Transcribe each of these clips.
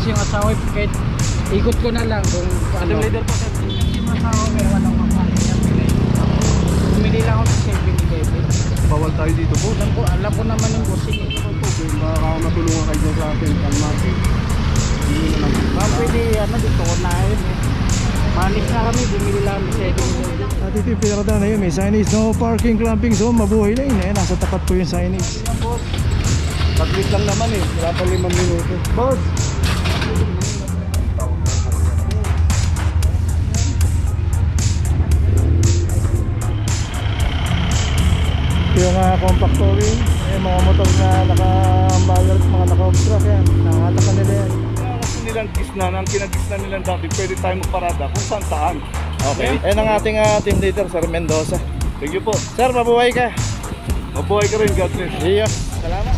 kasi yung asawa, kahit ikot ko na lang kung ano. Leader po, sir. Kasi yung asawa, may walang mapali niya. Bumili lang ako sa 7-Eleven. Bawal tayo dito po. Alam ko naman yung bossing. Baka matulungan kayo dyan sa Central Market. Hindi na lang. Pwede, dito ko na yun. Manis na kami, bumili lang sa 7-Eleven. At ito yung pinakadaan na yun, may signage, no parking clamping zone, mabuhay na yun eh. Nasa tapat po yung signage. Saglit lang naman eh. Wala pa 5 minuto. Boss! Ito yung compact towing, mga motor na naka-baller at mga naka-obstruct yan. Nakatakan nila yan. Gusto nilang gisna, ang kinagisna nilang dati, pwede tayo magparada kung saan saan. Okay. Ayan ang ating team leader, Sir Mendoza. Thank you po. Sir, mabuhay ka. Mabuhay ka rin, God bless. Iyo. Salamat.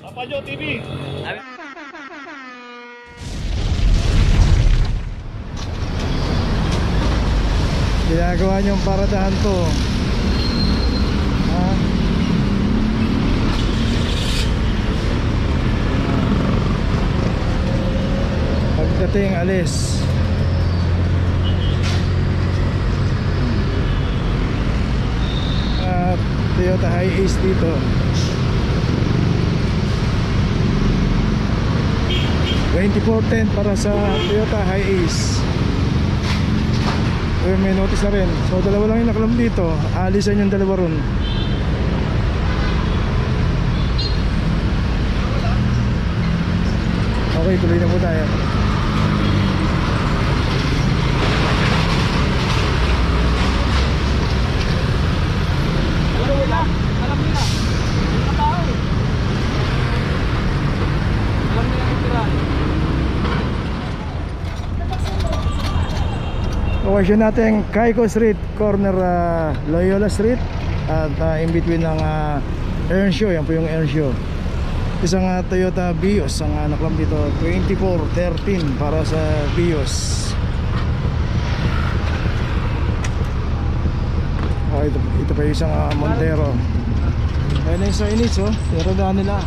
Papa Joe TV. Ginagawa niyong paradahan to. Ha? Pagdating alis. At Toyota Hiace dito. $24.10 para sa Toyota Hiace. Ayun, may notice na rin. So dalawa lang yung nakalam dito. Alisan yung dalawa ron. Okay, tuloy na po tayo. Alam nila. Yung tao eh. Alam nila yung tira. Location natin Kaiko Street, corner Loyola Street. At in between ng Earnshaw. Yan po yung Earnshaw. Isang Toyota Vios. Ang naklam dito 2413 para sa Vios. Ito pa yung isang Montero. Ayan na yung signage, oh. Tiradaan nila.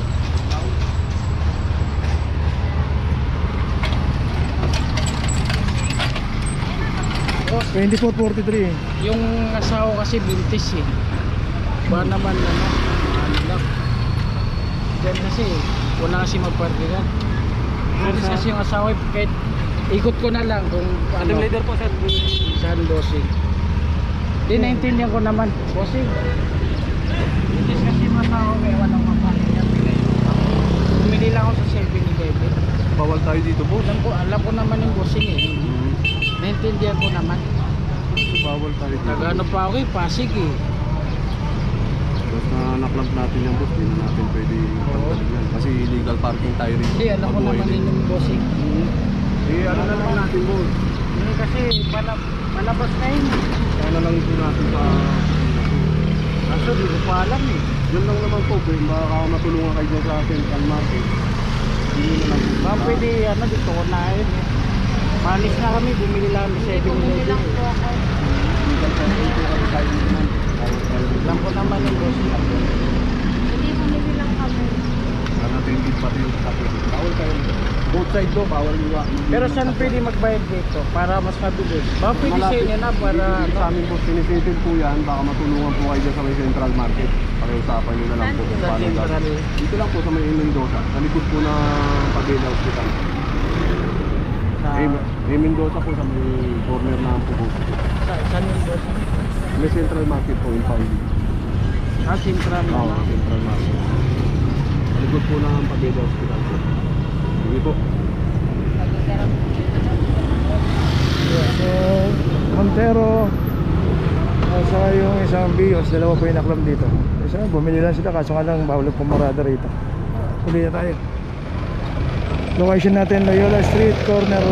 Oh, 2443. yung asawa kasi buntis eh. Ba naman ano lang. Diyan kasi, wala kasi magparkiran. Buntis kasi yung asawa, kahit ikot ko na lang kung ano. Leader po, sir. Saan bossing? Di naintindihan ko naman, bossing. Buntis kasi yung asawa, may walang mapali niya. Bumili lang ako sa 7-Eleven. Bawal tayo dito po. Alam ko naman yung bossing eh. Naintindihan ko naman. Bawal tayo dito. Nagano pa ako eh, Pasig eh. Basta naklamp natin yung boss, hindi na natin pwede pagtalig yan. Kasi illegal parking tayo rin. Hindi, alam ko naman yun yung bossing. Ano na lang natin boss. Hindi kasi palabas na yun. Ano lang po natin sa... Kaso di ko pa alam eh. Yun lang naman po, baka matulungan kayo dyan sa Central Market. Hindi na lang po. Pwede dito ko na yun eh. Manis na kami, bumili lang sa 7-Eleven. Illegal parking po kami tayo dito naman. Alam ko naman yung bossing. Hindi, bumili lang kami. Ano natin yung pati yung kapit. Bawal tayo. Both side to, bawal nyo. Pero saan pwede magbayad dito para mas mabilis? Baka pwede sa inyo na para Sa amin po, sinipitin po yan. Baka matulungan po kayo dyan sa may Central Market. Pakiusapan nyo na lang po kung sa paano Central. gagawin. Dito lang po sa may Mendoza. Sa likod po ng Pagela Hospital. Mendoza po sa may corner ng Pugo. Saan yung bossing? May Central Market po in Pauli. Central na. Oo, Central Market. Sa likod po ng Pagela Hospital po. Sige po. Yeah, so Montero at saka yung isang Vios, dalawa po yung naklam dito. Isa, bumili lang sila kaso nga lang bawal pumarada rito. Uli na tayo. Location natin Loyola Street, corner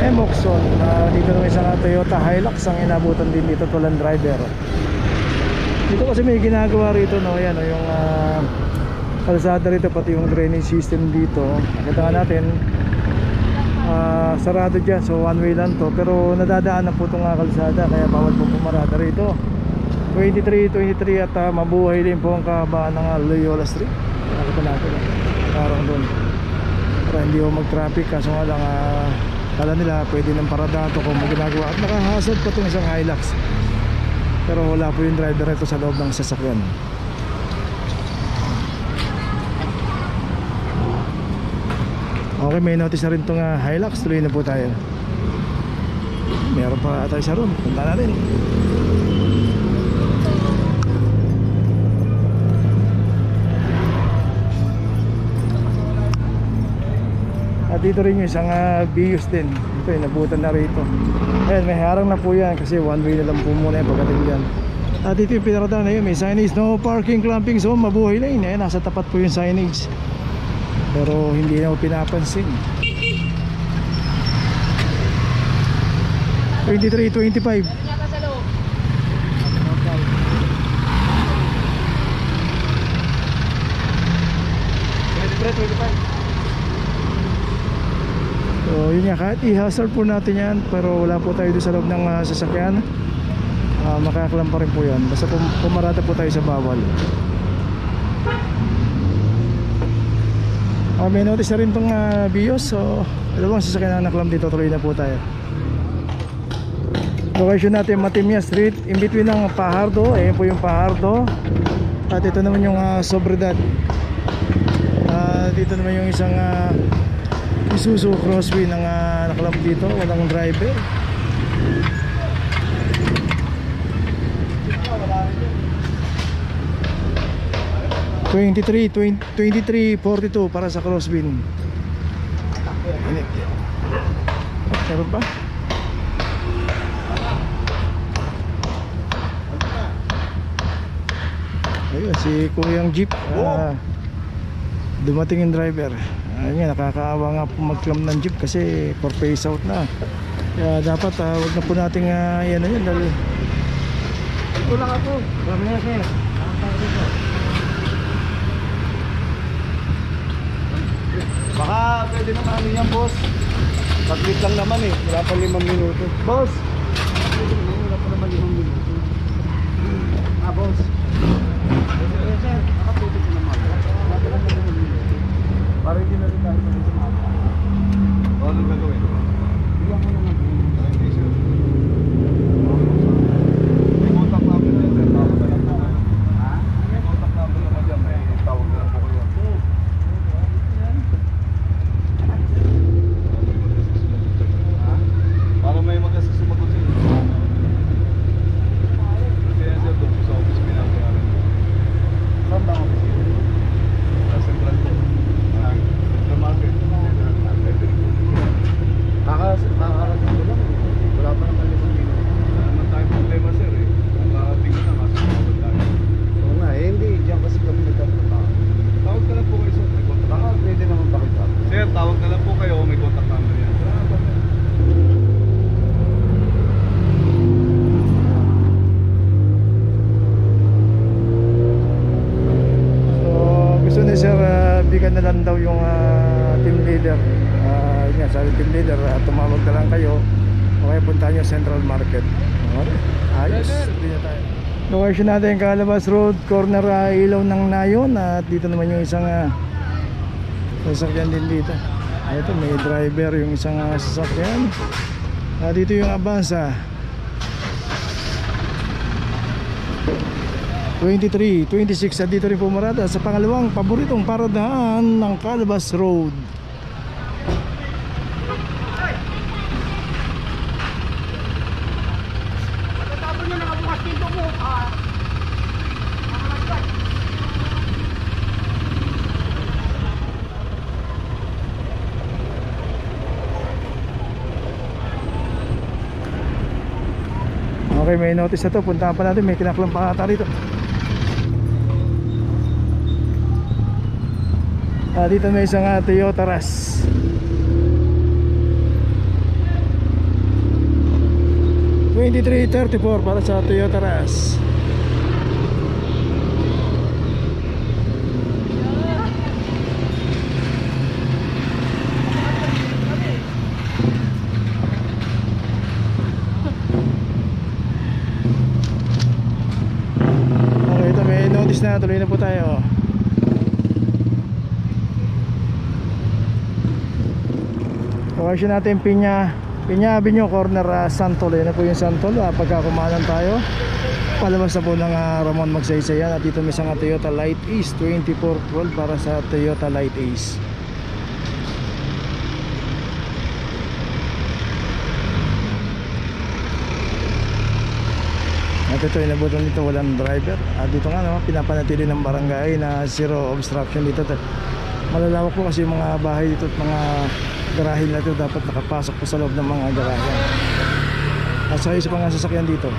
Emoxon. Dito ng isang Toyota Hilux ang inabutan din dito, tulang driver. Dito kasi may ginagawa rito, no? Yan, no? Yung kalsada rito, pati yung drainage system dito. Nakita nga natin, sarado dyan, so one way lang to. Pero nadadaan na po itong kalsada, kaya bawal po pumarada rito. 23 at mabuhay din po ang kahabaan ng Loyola Street. Nakita natin parang doon para hindi mo mag-traffic, kaso nga lang kala nila pwede ng paradato kung ginagawa at nakahasad pa itong isang Hilux, pero wala po yung driver nito sa loob ng sasakyan. Okay, may notice na rin itong Hilux. Tuloy na po tayo. Meron pa tayo sa room, punta natin. At dito rin yung isang Vios din. Ito yung nabutan na rito. Ayan, may harang na po yan kasi one way na lang po muna yung pagdating dyan. At dito yung pinaradahan na yun, may signage, no parking clamping zone, mabuhay lane. Ayan, nasa tapat po yung signage, pero hindi na po pinapansin. 23-25. So yun nga, kahit i-hustle po natin yan, pero wala po tayo doon sa loob ng sasakyan, makaklam pa rin po yan. Basta pumarada po tayo sa bawal. May notice na rin itong Vios. So dalawang sasakyan na naklam dito. Tuloy na po tayo. Location natin Matimya Street, in between ng Pajardo. Ayan po yung Pajardo. At ito naman yung Sobredad. Dito naman yung isang Isuzu Crossway ng nakalamp dito, walang driver. $23.42 para sa Crosswind. Meron pa? Ayun, si Kuyang Jeep. Dumating yung driver. Ayun, nakakaawa nga po mag-clam ng jeep kasi for phase out na. Kaya dapat wag na po nating yan na yun dahil ito lang ako. Mamaya sir. Baka pwede naman ano yan, boss. Pag-wait lang naman eh. Wala pa 5 minuto. Boss! Wala pa naman 5 minuto. Boss. Sir, nakapwede ko naman. Wala pa naman 5 minuto. Para hindi na rin tayo sa mga. Ano gagawin? Bigyan mo naman. Hindi sir. May contact number na sir. Tawag na lang po. Ha? May contact number naman dyan. May tawag na lang po kayo. Para may magkasusumagot sila. Kaya sir, doon po sa office pinapagalan. Saan ba office? Sa Central po. Sa market. Nakakarating ko lang. Wala pa naman 5 minuto. Wala naman tayong problema sir eh. Kung karating ko na, masumabot tayo. Oo nga eh, hindi. Diyan kasi kami nagkakatawa. Tawag na lang po kayo sir. May contact. Baka pwede naman pakita. Sir, tawag na lang po kayo. May contact number yan. gusto ni sir bigyan na lang daw yung team leader. Yun nga, sabi team leader, tumawag na lang kayo o kaya punta nyo Central Market. Okay, ayos. Hindi na tayo. Location natin Calabas Road, corner ilaw ng Nayon. At dito naman yung isang sasakyan din dito. Ito may driver yung isang sasakyan. Dito yung Avanza 23-26 at dito rin pumarada sa pangalawang paboritong paradahan ng Calabas Road. Okay, may notice na to. Puntahan pa natin. May kinaklang pa ata rito. Dito may isang Toyota Rush. $23.34 para sa Toyota Rush. Ayos na, tuloy na po tayo. Location natin Piña Avenue, corner Santol. Yan na po yung Santol. Pagka kumanan tayo, palabas na po ng Ramon Magsaysayan. At dito may isang Toyota Light Ace 2412 para sa Toyota Light Ace. At ito, inabutan dito, walang driver. At dito nga naman, pinapanatili ng barangay na zero obstruction dito. Malalawak po kasi yung mga bahay dito at mga garahe na ito, dapat nakapasok po sa loob ng mga garahe. At sa isa pa nga sasakyan dito.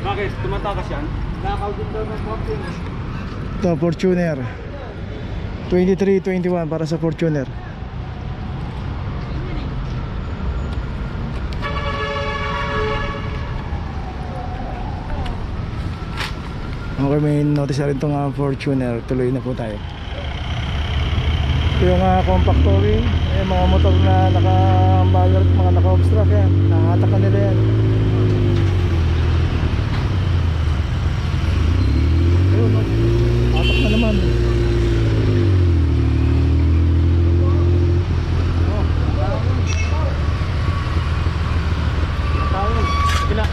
Bakit? Tumatakas yan? Nakakagod daw ng pumpkin. Ito, Fortuner 2321 para sa Fortuner. Okay, may notice na rin itong Fortuner. Tuloy na po tayo. Ito yung compact towing. Yung mga motor na naka-baller at mga naka-obstruct yan. Nakahatakan nila yan. Ayun, no? Hatak na naman. Gila.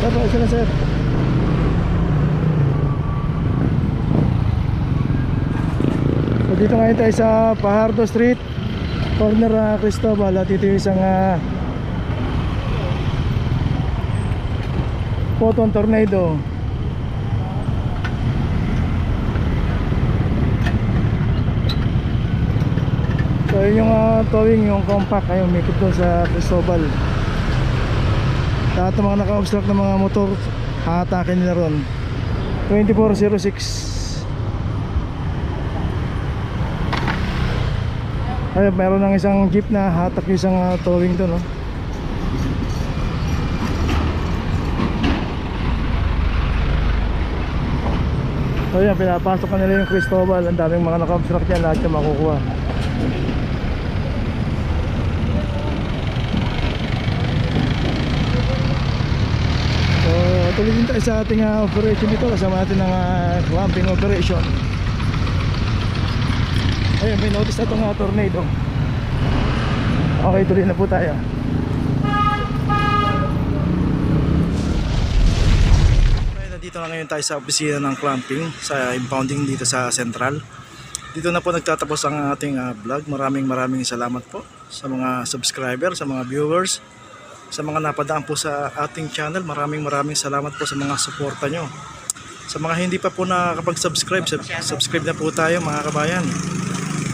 Sir, isa na sir. So dito ngayon tayo sa Fajardo Street, corner Cristobal. At ito yung isang Photon Tornado. So yun yung towing, yung compact. Ayun, may ikot doon sa Cristobal. Lahat ng mga naka-obstruct ng mga motor, hahatakin nila ron. 2406. Ayun, meron ng isang jeep na hatak yung isang towing doon, no? So yan, pinapasok ka nila yung Cristobal. Ang daming mga naka-obstruct yan, lahat yung makukuha. So tuloy din tayo sa ating operation dito. Kasama natin ng clamping operation. Ayun, may notice na itong tornado. Okay, tuloy na po tayo. Nandito na ngayon tayo sa opisina ng clamping, sa impounding dito sa Central. Dito na po nagtatapos ang ating vlog. Maraming salamat po sa mga subscriber, sa mga viewers, sa mga napadaan po sa ating channel. Maraming salamat po sa mga suporta nyo. Sa mga hindi pa po nakakapag-subscribe, subscribe na po tayo mga kabayan.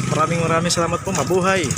Maraming salamat po. Mabuhay!